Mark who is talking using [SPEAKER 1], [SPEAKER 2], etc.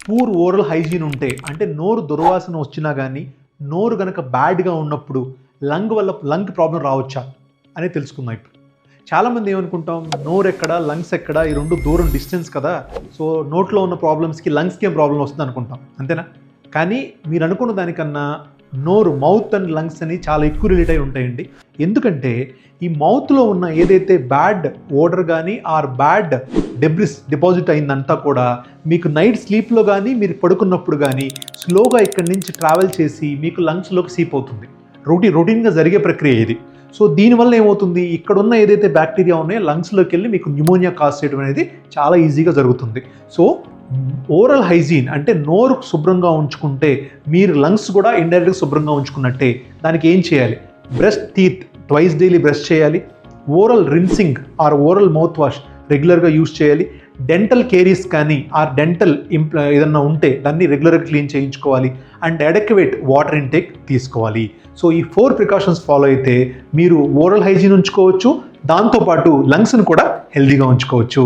[SPEAKER 1] Poor oral hygiene ఉంటే, అంటే నోరు దుర్వాసన వచ్చినా కానీ నోరు కనుక బ్యాడ్గా ఉన్నప్పుడు లంగ్ ప్రాబ్లం రావచ్చా అనేది తెలుసుకుందాం. ఇప్పుడు చాలామంది ఏమనుకుంటాం, నోరు ఎక్కడ లంగ్స్ ఎక్కడ, ఈ రెండు దూరం డిస్టెన్స్ కదా, సో నోట్లో ఉన్న ప్రాబ్లమ్స్కి లంగ్స్కి ఏం ప్రాబ్లం వస్తుంది అనుకుంటాం, అంతేనా? కానీ మీరు అనుకున్న దానికన్నా నోరు, మౌత్ అండ్ లంగ్స్ అని చాలా ఎక్కువ రిలేట్ అయి ఉంటాయండి. ఎందుకంటే ఈ మౌత్లో ఉన్న ఏదైతే బ్యాడ్ ఓడర్ కానీ ఆర్ బ్యాడ్ డెబ్రిస్ డిపాజిట్ అయిందంతా కూడా మీకు నైట్ స్లీప్లో కానీ మీరు పడుకున్నప్పుడు కానీ స్లోగా ఇక్కడి నుంచి ట్రావెల్ చేసి మీకు లంగ్స్లోకి సీప్ అవుతుంది. రొటీన్గా జరిగే ప్రక్రియ ఇది. సో దీనివల్ల ఏమవుతుంది, ఇక్కడున్న ఏదైతే బ్యాక్టీరియా ఉన్నాయో లంగ్స్లోకి వెళ్ళి మీకు న్యూమోనియా కాజ్ చేయడం అనేది చాలా ఈజీగా జరుగుతుంది. సో ఓరల్ హైజీన్ అంటే నోరు శుభ్రంగా ఉంచుకుంటే మీరు లంగ్స్ కూడా ఇండైరెక్ట్గా శుభ్రంగా ఉంచుకున్నట్టే. దానికి ఏం చేయాలి? Brush teeth twice daily brush చేయాలి. Oral rinsing or oral mouth wash రెగ్యులర్గా యూజ్ చేయాలి. డెంటల్ కేరీస్ కానీ ఆర్ డెంటల్ ఏదన్నా ఉంటే దాన్ని రెగ్యులర్గా క్లీన్ చేయించుకోవాలి. అండ్ అడెక్యువేట్ వాటర్ ఇంటేక్ తీసుకోవాలి. సో ఈ 4 ప్రికాషన్స్ ఫాలో అయితే మీరు ఓరల్ హైజీన్ ఉంచుకోవచ్చు, దాంతోపాటు లంగ్స్ని కూడా హెల్దీగా ఉంచుకోవచ్చు.